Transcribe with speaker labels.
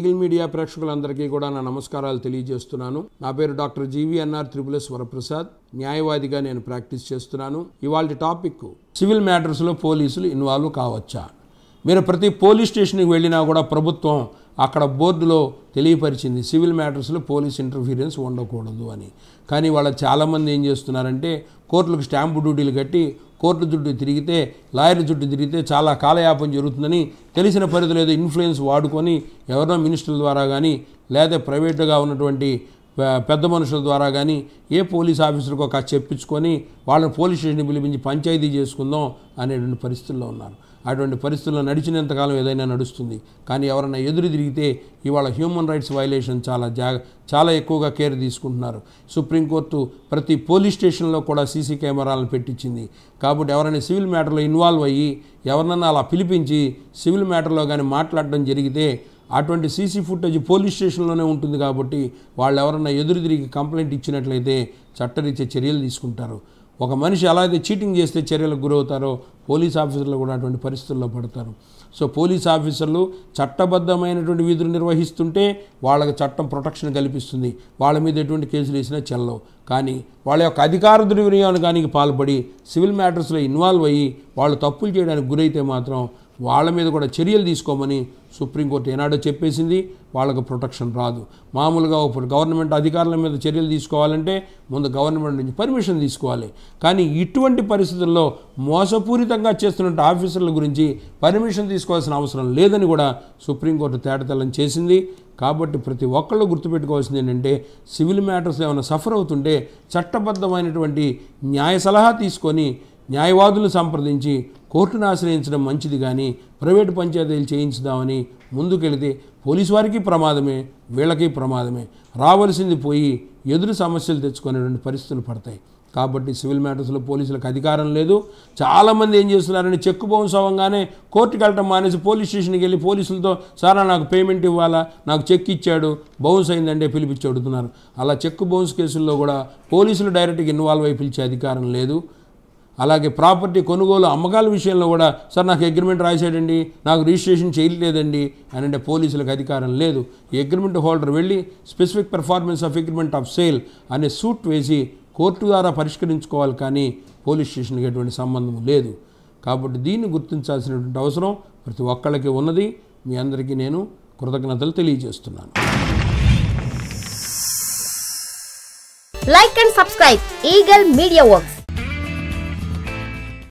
Speaker 1: Eagle media ప్రేక్షకులందరికీ కూడా నా నమస్కారాలు తెలియజేస్తున్నాను. నా పేరు డాక్టర్ జీవీఎన్ఆర్ త్రిపులెస్ వరప్రసాద్. న్యాయవాదిగా నేను ప్రాక్టీస్ చేస్తున్నాను. ఇవాళ టాపిక్ సివిల్ మ్యాటర్స్లో పోలీసులు ఇన్వాల్వ్ కావచ్చా. మీరు ప్రతి పోలీస్ స్టేషన్కి వెళ్ళినా కూడా ప్రభుత్వం అక్కడ బోర్డులో తెలియపరిచింది సివిల్ మ్యాటర్స్లో పోలీస్ ఇంటర్ఫీరెన్స్ ఉండకూడదు అని. కానీ వాళ్ళ చాలామంది ఏం చేస్తున్నారంటే కోర్టులకు స్టాంపు డ్యూటీలు కట్టి కోర్టు చుట్టూ తిరిగితే లాయర్ చుట్టూ తిరిగితే చాలా కాలయాపన జరుగుతుందని తెలిసిన పరిధిలో ఏదో ఇన్ఫ్లుయెన్స్ వాడుకొని ఎవరినో మినిస్టర్ల ద్వారా కానీ లేదా ప్రైవేట్గా ఉన్నటువంటి పెద్ద మనుషుల ద్వారా కానీ ఏ పోలీస్ ఆఫీసర్కో కాస్త చెప్పించుకొని వాళ్ళని పోలీస్ స్టేషన్కి పిలిపించి పంచాయతీ చేసుకుందాం అనేటువంటి పరిస్థితుల్లో ఉన్నారు. అటువంటి పరిస్థితుల్లో నడిచినంతకాలం ఏదైనా నడుస్తుంది. కానీ ఎవరైనా ఎదురు తిరిగితే ఇవాళ హ్యూమన్ రైట్స్ వైలేషన్ చాలా ఎక్కువగా కేర్ తీసుకుంటున్నారు. సుప్రీంకోర్టు ప్రతి పోలీస్ స్టేషన్లో కూడా సీసీ కెమెరాలను పెట్టించింది. కాబట్టి ఎవరైనా సివిల్ మ్యాటర్లో ఇన్వాల్వ్ అయ్యి ఎవరినన్నా అలా పిలిపించి సివిల్ మ్యాటర్లో కానీ మాట్లాడడం జరిగితే అటువంటి సీసీ ఫుటేజ్ పోలీస్ స్టేషన్లోనే ఉంటుంది. కాబట్టి వాళ్ళు ఎవరన్నా ఎదురు తిరిగి కంప్లైంట్ ఇచ్చినట్లయితే చట్టరీత్యా చర్యలు తీసుకుంటారు. ఒక మనిషి ఎలా అయితే చీటింగ్ చేస్తే చర్యలకు గురవుతారో పోలీస్ ఆఫీసర్లు కూడా అటువంటి పరిస్థితుల్లో పడతారు. సో పోలీస్ ఆఫీసర్లు చట్టబద్ధమైనటువంటి విధులు నిర్వహిస్తుంటే వాళ్ళకి చట్టం ప్రొటెక్షన్ కల్పిస్తుంది. వాళ్ళ మీద ఎటువంటి కేసులు వేసినా చెల్లవు. కానీ వాళ్ళ యొక్క అధికార దుర్వినియోగానికి పాల్పడి సివిల్ మ్యాటర్స్లో ఇన్వాల్వ్ అయ్యి వాళ్ళు తప్పులు చేయడానికి గురైతే మాత్రం వాళ్ళ మీద కూడా చర్యలు తీసుకోమని సుప్రీంకోర్టు ఏనాడో చెప్పేసింది. వాళ్ళకు ప్రొటెక్షన్ రాదు. మామూలుగా గవర్నమెంట్ అధికారుల మీద చర్యలు తీసుకోవాలంటే ముందు గవర్నమెంట్ నుంచి పర్మిషన్ తీసుకోవాలి. కానీ ఇటువంటి పరిస్థితుల్లో మోసపూరితంగా చేస్తున్న ఆఫీసర్ల గురించి పర్మిషన్ తీసుకోవాల్సిన అవసరం లేదని కూడా సుప్రీంకోర్టు తేటతెల్లం చేసింది. కాబట్టి ప్రతి ఒక్కళ్ళు గుర్తుపెట్టుకోవాల్సింది ఏంటంటే సివిల్ మ్యాటర్స్ ఏమైనా సఫర్ అవుతుంటే చట్టబద్ధమైనటువంటి న్యాయ సలహా తీసుకొని న్యాయవాదులను సంప్రదించి కోర్టును ఆశ్రయించడం మంచిది. కానీ ప్రైవేటు పంచాయతీలు చేయించుదామని ముందుకెళితే పోలీసు వారికి ప్రమాదమే, వీళ్ళకి ప్రమాదమే. రావాల్సింది పోయి ఎదురు సమస్యలు తెచ్చుకునేటువంటి పరిస్థితులు పడతాయి. కాబట్టి సివిల్ మ్యాటర్స్లో పోలీసులకు అధికారం లేదు. చాలామంది ఏం చేస్తున్నారని చెక్ బౌన్స్ అవ్వగానే కోర్టుకి వెళ్ళటం మానేసి పోలీస్ స్టేషన్కి వెళ్ళి పోలీసులతో సారా నాకు పేమెంట్ ఇవ్వాలా, నాకు చెక్ ఇచ్చాడు బౌన్స్ అయిందంటే పిలిపించి అడుగుతున్నారు. అలా చెక్ బౌన్స్ కేసుల్లో కూడా పోలీసులు డైరెక్ట్గా ఇన్వాల్వ్ అయి పిలిచే అధికారం లేదు. అలాగే ప్రాపర్టీ కొనుగోలు అమ్మకాల విషయంలో కూడా సార్ నాకు అగ్రిమెంట్ రాశాడండి, నాకు రిజిస్ట్రేషన్ చేయలేదండి అని అంటే పోలీసులకు అధికారం లేదు. ఈ అగ్రిమెంట్ హోల్డర్ వెళ్ళి specific performance of agreement of sale అనే సూట్ వేసి కోర్టు ద్వారా పరిష్కరించుకోవాలి. కానీ పోలీస్ స్టేషన్కి ఎటువంటి సంబంధం లేదు. కాబట్టి దీన్ని గుర్తించాల్సినటువంటి అవసరం ప్రతి ఒక్కళ్ళకి ఉన్నది. మీ అందరికీ నేను కృతజ్ఞతలు తెలియజేస్తున్నాను.
Speaker 2: Like and subscribe Eagle Media Works.